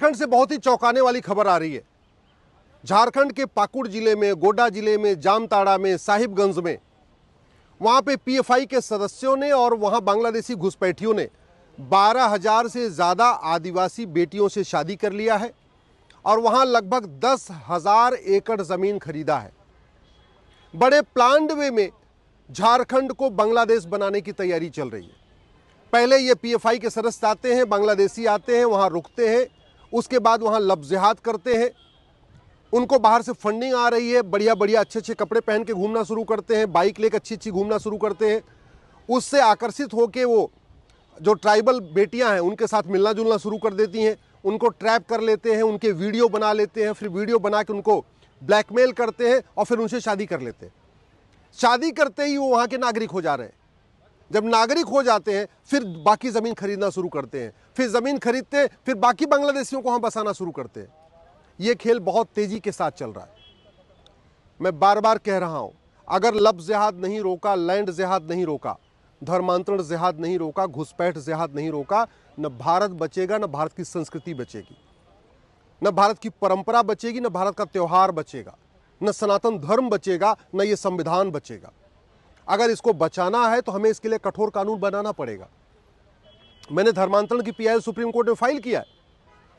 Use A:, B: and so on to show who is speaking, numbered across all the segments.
A: झारखंड से बहुत ही चौंकाने वाली खबर आ रही है। झारखंड के पाकुड़ जिले में, गोड्डा जिले में, जामताड़ा में, साहिबगंज में, वहां पे पीएफआई के सदस्यों ने और वहां बांग्लादेशी घुसपैठियों ने 12,000 से ज़्यादा आदिवासी बेटियों से शादी कर लिया है और वहां लगभग 10,000 एकड़ ज़मीन खरीदा है। बड़े प्लान्ड वे में झारखंड को बांग्लादेश बनाने की तैयारी चल रही है। पहले ये पीएफआई के सदस्य आते हैं, बांग्लादेशी आते हैं, वहाँ रुकते हैं, उसके बाद वहाँ लफ्ज़-ए-जिहाद करते हैं, उनको बाहर से फंडिंग आ रही है, बढ़िया बढ़िया अच्छे अच्छे कपड़े पहन के घूमना शुरू करते हैं, बाइक लेकर अच्छी अच्छी घूमना शुरू करते हैं। उससे आकर्षित होकर वो जो ट्राइबल बेटियां हैं उनके साथ मिलना जुलना शुरू कर देती हैं, उनको ट्रैप कर लेते हैं, उनके वीडियो बना लेते हैं, फिर वीडियो बना के उनको ब्लैकमेल करते हैं और फिर उनसे शादी कर लेते हैं। शादी करते ही वो वहाँ के नागरिक हो जा रहे हैं। जब नागरिक हो जाते हैं फिर बाकी ज़मीन खरीदना शुरू करते हैं, फिर ज़मीन खरीदते हैं, फिर बाकी बांग्लादेशियों को वहाँ बसाना शुरू करते हैं। ये खेल बहुत तेज़ी के साथ चल रहा है। मैं बार बार कह रहा हूँ, अगर लफ्ज़-ए-जिहाद नहीं रोका, लैंड-ए-जिहाद नहीं रोका, धर्मांतरण-ए-जिहाद नहीं रोका, घुसपैठ-ए-जिहाद नहीं रोका, न भारत बचेगा, न भारत की संस्कृति बचेगी, न भारत की परंपरा बचेगी, न भारत का त्यौहार बचेगा, न सनातन धर्म बचेगा, न ये संविधान बचेगा। अगर इसको बचाना है तो हमें इसके लिए कठोर कानून बनाना पड़ेगा। मैंने धर्मांतरण की पीआईएल सुप्रीम कोर्ट में फाइल किया है।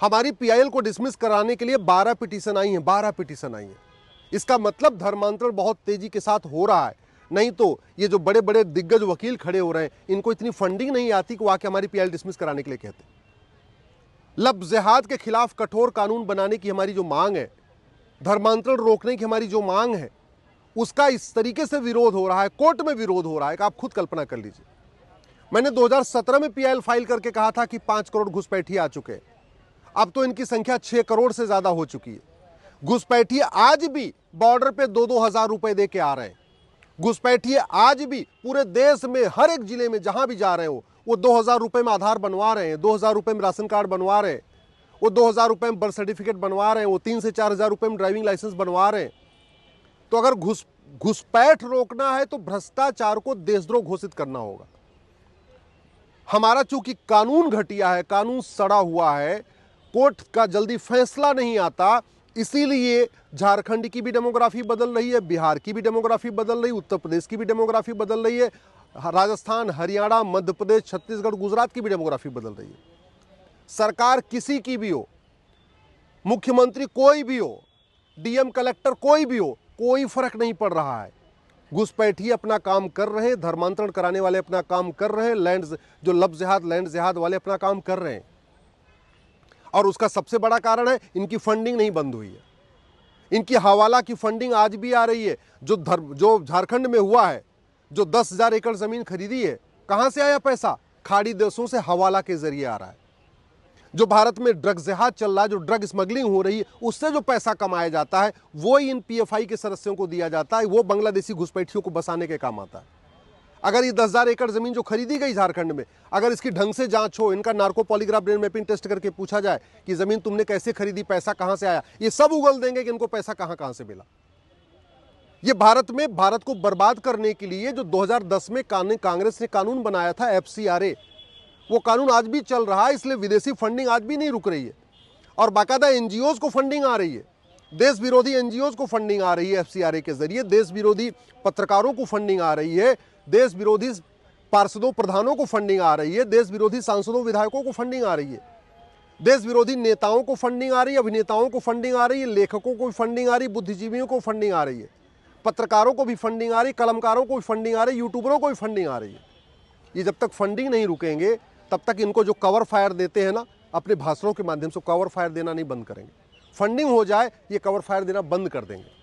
A: हमारी पीआईएल को डिसमिस कराने के लिए 12 पिटीशन आई हैं, 12 पिटीशन आई हैं। इसका मतलब धर्मांतरण बहुत तेजी के साथ हो रहा है। नहीं तो ये जो बड़े बड़े दिग्गज वकील खड़े हो रहे हैं, इनको इतनी फंडिंग नहीं आती कि वो आके हमारी पीआईएल डिसमिस कराने के लिए कहते। लफ्ज़-ए-जिहाद के खिलाफ कठोर कानून बनाने की हमारी जो मांग है, धर्मांतरण रोकने की हमारी जो मांग है, उसका इस तरीके से विरोध हो रहा है, कोर्ट में विरोध हो रहा है कि आप खुद कल्पना कर लीजिए। मैंने 2017 में पीआईएल फाइल करके कहा था कि 5 करोड़ घुसपैठिए आ चुके हैं। अब तो इनकी संख्या 6 करोड़ से ज्यादा हो चुकी है। घुसपैठिए आज भी बॉर्डर पे 2-2 हजार रुपए दे के आ रहे हैं। घुसपैठिए आज भी पूरे देश में हर एक जिले में जहां भी जा रहे हो, वो 2,000 रुपए में आधार बनवा रहे हैं, 2,000 रुपए में राशन कार्ड बनवा रहे हैं, वो 2,000 रुपए में बर्थ सर्टिफिकेट बनवा रहे हैं, वो 3 से 4,000 रुपए में ड्राइविंग लाइसेंस बनवा रहे हैं। तो अगर घुसपैठ रोकना है तो भ्रष्टाचार को देशद्रोह घोषित करना होगा। हमारा चूंकि कानून घटिया है, कानून सड़ा हुआ है, कोर्ट का जल्दी फैसला नहीं आता, इसीलिए झारखंड की भी डेमोग्राफी बदल रही है, बिहार की भी डेमोग्राफी बदल रही है, उत्तर प्रदेश की भी डेमोग्राफी बदल रही है, राजस्थान, हरियाणा, मध्य प्रदेश, छत्तीसगढ़, गुजरात की भी डेमोग्राफी बदल रही है। सरकार किसी की भी हो, मुख्यमंत्री कोई भी हो, डीएम कलेक्टर कोई भी हो, कोई फर्क नहीं पड़ रहा है। घुसपैठिए अपना काम कर रहे हैं, धर्मांतरण कराने वाले अपना काम कर रहे हैं, जो लफ्ज़-ए-जिहाद, लैंड-ए-जिहाद वाले अपना काम कर रहे हैं। और उसका सबसे बड़ा कारण है इनकी फंडिंग नहीं बंद हुई है। इनकी हवाला की फंडिंग आज भी आ रही है। जो झारखंड में हुआ है, जो 10,000 एकड़ जमीन खरीदी है, कहां से आया पैसा? खाड़ी देशों से हवाला के जरिए आ रहा है। जो भारत में ड्रग्स-ए-जिहाद चल रहा है, जो ड्रग स्मगलिंग हो रही है, उससे जो पैसा कमाया जाता है वो ही इन पीएफआई के सदस्यों को दिया जाता है, वो बांग्लादेशी घुसपैठियों को बसाने के काम आता है। अगर ये 10,000 एकड़ जमीन जो खरीदी गई झारखंड में, अगर इसकी ढंग से जांच हो, इनका narco polygraph brain mapping test करके पूछा जाए कि जमीन तुमने कैसे खरीदी, पैसा कहां से आया, ये सब उगल देंगे कि इनको पैसा कहां से मिला। ये भारत को बर्बाद करने के लिए जो 2010 में कांग्रेस ने कानून बनाया था, एफसीआरए, वो कानून आज भी चल रहा है। इसलिए विदेशी फंडिंग आज भी नहीं रुक रही है और बाकायदा एनजीओज को फंडिंग आ रही है, देश विरोधी एनजीओज को फंडिंग आ रही है एफसीआरए के जरिए, देश विरोधी पत्रकारों को फंडिंग आ रही है, देश विरोधी पार्षदों, प्रधानों को फंडिंग आ रही है, देश विरोधी सांसदों, विधायकों को फंडिंग आ रही है, देश विरोधी नेताओं को फंडिंग आ रही है, अभिनेताओं को फंडिंग आ रही है, लेखकों को फंडिंग आ रही है, बुद्धिजीवियों को फंडिंग आ रही है, पत्रकारों को भी फंडिंग आ रही है, कलमकारों को भी फंडिंग आ रही है, यूट्यूबरों को भी फंडिंग आ रही है। ये जब तक फंडिंग नहीं रुकेंगे तब तक इनको जो कवर फायर देते हैं ना, अपने भाषणों के माध्यम से कवर फायर देना नहीं बंद करेंगे। फंडिंग हो जाए ये कवर फायर देना बंद कर देंगे।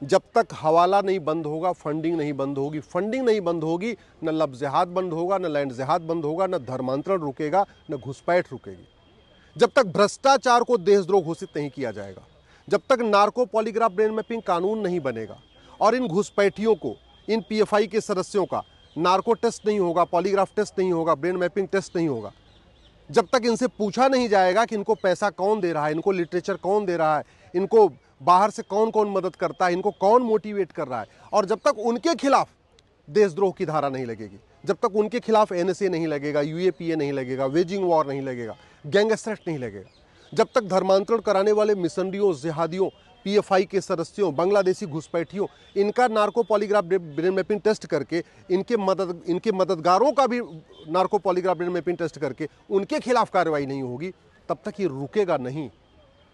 A: जब तक हवाला नहीं बंद होगा, फंडिंग नहीं बंद होगी, फंडिंग नहीं बंद होगी, न लफ्ज़-ए-जिहाद बंद होगा, न लैंड-ए-जिहाद बंद होगा, न धर्मांतरण रुकेगा, न घुसपैठ रुकेगी। जब तक भ्रष्टाचार को देशद्रोह घोषित नहीं किया जाएगा, जब तक नार्को पॉलीग्राफ ब्रेन मैपिंग कानून नहीं बनेगा और इन घुसपैठियों को, इन पीएफआई के सदस्यों का नार्को टेस्ट नहीं होगा, पॉलीग्राफ टेस्ट नहीं होगा, ब्रेन मैपिंग टेस्ट नहीं होगा, जब तक इनसे पूछा नहीं जाएगा कि इनको पैसा कौन दे रहा है, इनको लिटरेचर कौन दे रहा है, इनको बाहर से कौन कौन मदद करता है, इनको कौन मोटिवेट कर रहा है, और जब तक उनके खिलाफ देशद्रोह की धारा नहीं लगेगी, जब तक उनके खिलाफ एनएसए नहीं लगेगा, यूएपीए नहीं लगेगा, वेजिंग वॉर नहीं लगेगा, गैंगस्टर नहीं लगेगा, जब तक धर्मांतरण कराने वाले मिशनरियों, जिहादियों, पीएफआई के सदस्यों, बांग्लादेशी घुसपैठियों, इनका narco polygraph brain mapping test करके, इनके मददगारों का भी narco polygraph brain mapping test करके उनके खिलाफ कार्रवाई नहीं होगी, तब तक ये रुकेगा नहीं।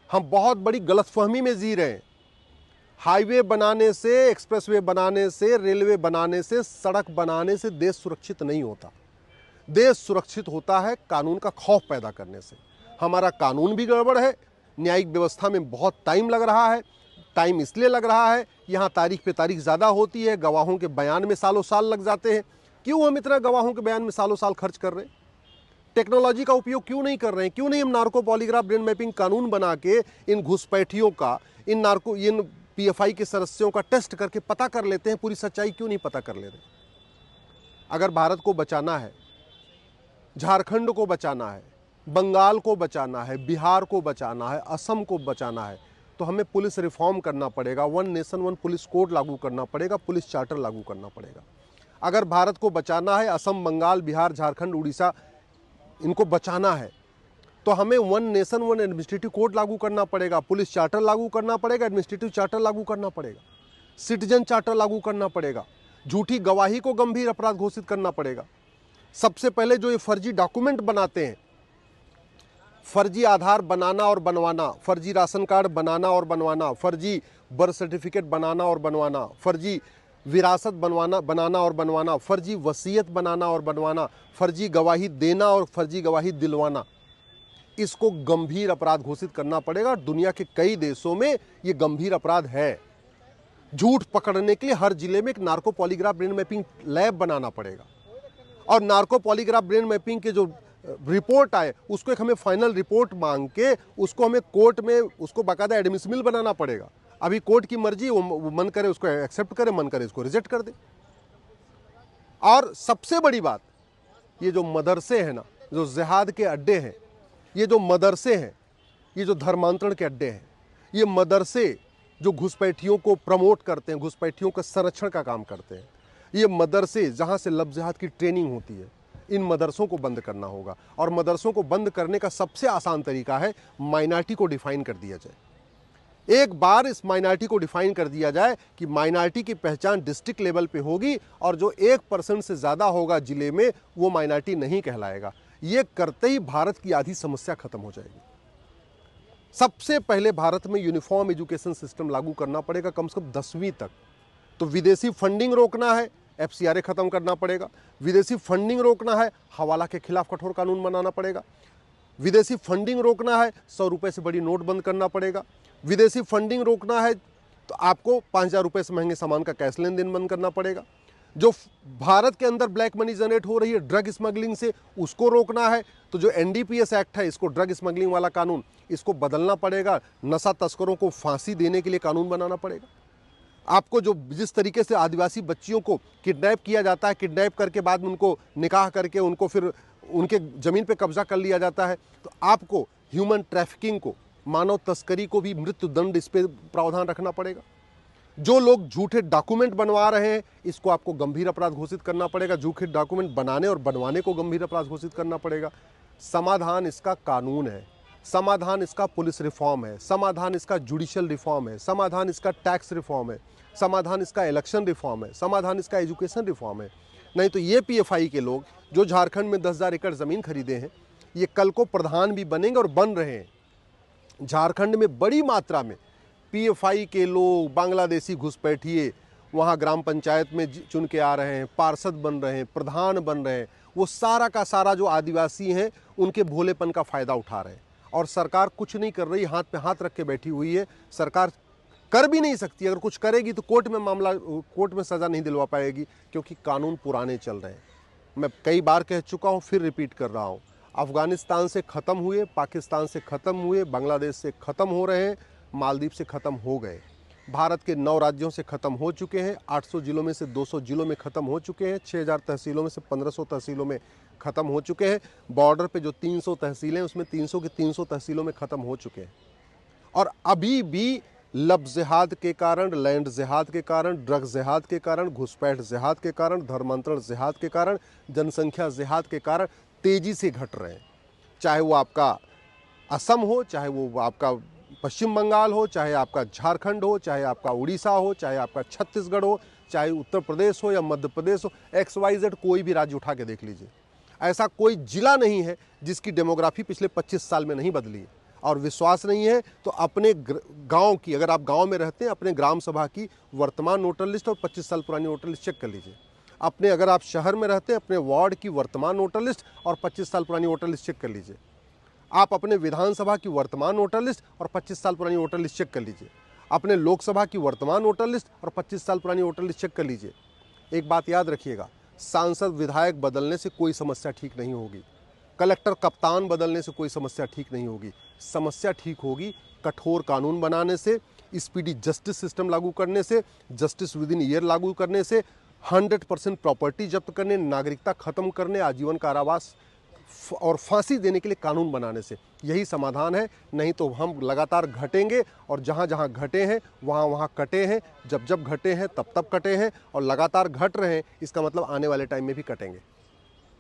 A: हम बहुत बड़ी गलतफहमी में जी रहे हैं। हाईवे बनाने से, एक्सप्रेसवे बनाने से, रेलवे बनाने से, सड़क बनाने से देश सुरक्षित नहीं होता। देश सुरक्षित होता है कानून का खौफ पैदा करने से। हमारा कानून भी गड़बड़ है, न्यायिक व्यवस्था में बहुत टाइम लग रहा है। टाइम इसलिए लग रहा है, यहाँ तारीख पे तारीख ज़्यादा होती है, गवाहों के बयान में सालों साल लग जाते हैं। क्यों हम इतना गवाहों के बयान में सालों साल खर्च कर रहे हैं? टेक्नोलॉजी का उपयोग क्यों नहीं कर रहे हैं? क्यों नहीं हम नार्को पॉलीग्राफ ब्रेन मैपिंग कानून बना के इन घुसपैठियों का, इन पीएफआई के सदस्यों का टेस्ट करके पता कर लेते हैं? पूरी सच्चाई क्यों नहीं पता कर ले रहे? अगर भारत को बचाना है, झारखंड को बचाना है, बंगाल को बचाना है, बिहार को बचाना है, असम को बचाना है, तो हमें पुलिस रिफॉर्म करना पड़ेगा। One nation one police code लागू करना पड़ेगा, पुलिस चार्टर लागू करना पड़ेगा। अगर भारत को बचाना है, असम, बंगाल, बिहार, झारखंड, उड़ीसा, इनको बचाना है, तो हमें one nation one administrative code लागू करना पड़ेगा, पुलिस चार्टर लागू करना पड़ेगा, एडमिनिस्ट्रेटिव चार्टर लागू करना पड़ेगा, सिटीजन चार्टर लागू करना पड़ेगा, झूठी गवाही को गंभीर अपराध घोषित करना पड़ेगा। सबसे पहले जो ये फर्जी डॉक्यूमेंट बनाते हैं, फर्जी आधार बनाना और बनवाना, फर्जी राशन कार्ड बनाना और बनवाना, फर्जी बर्थ सर्टिफिकेट बनाना और बनवाना, फर्जी विरासत बनाना और बनवाना, फर्जी वसीयत बनाना और बनवाना, फर्जी गवाही देना और फर्जी गवाही दिलवाना, इसको गंभीर अपराध घोषित करना पड़ेगा। दुनिया के कई देशों में ये गंभीर अपराध है। झूठ पकड़ने के लिए हर जिले में एक narco polygraph brain mapping lab बनाना पड़ेगा, और नार्को पॉलीग्राफ ब्रेन मैपिंग के जो रिपोर्ट आए उसको एक हमें फाइनल रिपोर्ट मांग के उसको हमें कोर्ट में उसको बाकायदा एडमिसिबल बनाना पड़ेगा। अभी कोर्ट की मर्जी, वो मन करे उसको एक्सेप्ट करे, मन करे उसको रिजेक्ट कर दे। और सबसे बड़ी बात, ये जो मदरसे हैं ना, जो जिहाद के अड्डे हैं, ये जो मदरसे हैं, ये जो धर्मांतरण के अड्डे हैं, ये मदरसे जो घुसपैठियों को प्रमोट करते हैं, घुसपैठियों का संरक्षण का काम करते हैं, ये मदरसे जहाँ से लफ्ज़ जिहाद की ट्रेनिंग होती है, इन मदरसों को बंद करना होगा। और मदरसों को बंद करने का सबसे आसान तरीका है माइनॉरिटी को डिफाइन कर दिया जाए। एक बार इस माइनॉरिटी को डिफाइन कर दिया जाए कि माइनॉरिटी की पहचान डिस्ट्रिक्ट लेवल पे होगी, और जो 1% से ज़्यादा होगा जिले में, वो माइनॉरिटी नहीं कहलाएगा। ये करते ही भारत की आधी समस्या खत्म हो जाएगी। सबसे पहले भारत में यूनिफॉर्म एजुकेशन सिस्टम लागू करना पड़ेगा, कम से कम 10वीं तक। तो विदेशी फंडिंग रोकना है, एफसीआरए खत्म करना पड़ेगा। विदेशी फंडिंग रोकना है, हवाला के खिलाफ कठोर कानून बनाना पड़ेगा। विदेशी फंडिंग रोकना है, 100 रुपये से बड़ी नोट बंद करना पड़ेगा। विदेशी फंडिंग रोकना है तो आपको 5000 रुपये से महंगे सामान का कैश लेन देन बंद करना पड़ेगा। जो भारत के अंदर ब्लैक मनी जनरेट हो रही है ड्रग स्मगलिंग से, उसको रोकना है तो जो एनडीपीएस एक्ट है, इसको ड्रग स्मगलिंग वाला कानून, इसको बदलना पड़ेगा। नशा तस्करों को फांसी देने के लिए कानून बनाना पड़ेगा। आपको जो जिस तरीके से आदिवासी बच्चियों को किडनैप किया जाता है, किडनैप करके बाद में उनको निकाह करके उनको फिर उनके ज़मीन पे कब्जा कर लिया जाता है, तो आपको ह्यूमन ट्रैफिकिंग को, मानव तस्करी को भी मृत्यु दंड इस पर प्रावधान रखना पड़ेगा। जो लोग झूठे डॉक्यूमेंट बनवा रहे हैं, इसको आपको गंभीर अपराध घोषित करना पड़ेगा। झूठे डॉक्यूमेंट बनाने और बनवाने को गंभीर अपराध घोषित करना पड़ेगा। समाधान इसका कानून है, समाधान इसका पुलिस रिफॉर्म है, समाधान इसका जुडिशियल रिफॉर्म है, समाधान इसका टैक्स रिफॉर्म है, समाधान इसका इलेक्शन रिफॉर्म है, समाधान इसका एजुकेशन रिफॉर्म है। नहीं तो ये पीएफआई के लोग जो झारखंड में 10,000 एकड़ ज़मीन खरीदे हैं, ये कल को प्रधान भी बनेंगे और बन रहे हैं। झारखंड में बड़ी मात्रा में पीएफआई के लोग, बांग्लादेशी घुसपैठिए वहाँ ग्राम पंचायत में चुन के आ रहे हैं, पार्षद बन रहे हैं, प्रधान बन रहे हैं। वो सारा का सारा जो आदिवासी हैं, उनके भोलेपन का फ़ायदा उठा रहे हैं, और सरकार कुछ नहीं कर रही, हाथ पे हाथ रख के बैठी हुई है। सरकार कर भी नहीं सकती, अगर कुछ करेगी तो कोर्ट में सज़ा नहीं दिलवा पाएगी, क्योंकि कानून पुराने चल रहे हैं। मैं कई बार कह चुका हूँ, फिर रिपीट कर रहा हूँ, अफ़गानिस्तान से ख़त्म हुए, पाकिस्तान से ख़त्म हुए, बांग्लादेश से ख़त्म हो रहे हैं, मालदीव से ख़त्म हो गए, भारत के 9 राज्यों से ख़त्म हो चुके हैं, 800 जिलों में से 200 जिलों में ख़त्म हो चुके हैं, 6000 तहसीलों में से 1500 तहसीलों में ख़त्म हो चुके हैं। बॉर्डर पे जो 300 तहसीलें हैं, उसमें 300 की 300 तहसीलों में ख़त्म हो चुके हैं। और अभी भी लब जिहाद के कारण, लैंड जिहाद के कारण, ड्रग जिहाद के कारण, घुसपैठ जिहाद के कारण, धर्मांतरण जिहाद के कारण, जनसंख्या जिहाद के कारण तेजी से घट रहे हैं। चाहे वो आपका असम हो, चाहे वो आपका पश्चिम बंगाल हो, चाहे आपका झारखंड हो, चाहे आपका उड़ीसा हो, चाहे आपका छत्तीसगढ़ हो, चाहे उत्तर प्रदेश हो या मध्य प्रदेश हो, XYZ कोई भी राज्य उठा के देख लीजिए, ऐसा कोई जिला नहीं है जिसकी डेमोग्राफी पिछले 25 साल में नहीं बदली है। और विश्वास नहीं है तो अपने गांव की, अगर आप गांव में रहते हैं, अपने ग्राम सभा की वर्तमान वोटर लिस्ट और 25 साल पुरानी वोटर लिस्ट चेक कर लीजिए। अपने अगर आप शहर में रहते हैं, अपने वार्ड की वर्तमान वोटर लिस्ट और 25 साल पुरानी वोटर लिस्ट चेक कर लीजिए। आप अपने विधानसभा की वर्तमान वोटर लिस्ट और 25 साल पुरानी वोटर लिस्ट चेक कर लीजिए। अपने लोकसभा की वर्तमान वोटर लिस्ट और 25 साल पुरानी वोटर लिस्ट चेक कर लीजिए। एक बात याद रखिएगा, सांसद विधायक बदलने से कोई समस्या ठीक नहीं होगी, कलेक्टर कप्तान बदलने से कोई समस्या ठीक नहीं होगी। समस्या ठीक होगी कठोर कानून बनाने से, स्पीडी जस्टिस सिस्टम लागू करने से, जस्टिस विद इन ईयर लागू करने से, 100% प्रॉपर्टी जब्त करने, नागरिकता खत्म करने, आजीवन कारावास और फांसी देने के लिए कानून बनाने से। यही समाधान है, नहीं तो हम लगातार घटेंगे और जहाँ जहाँ घटे हैं वहाँ वहाँ कटे हैं, जब जब घटे हैं तब तब कटे हैं और लगातार घट रहे हैं, इसका मतलब आने वाले टाइम में भी कटेंगे।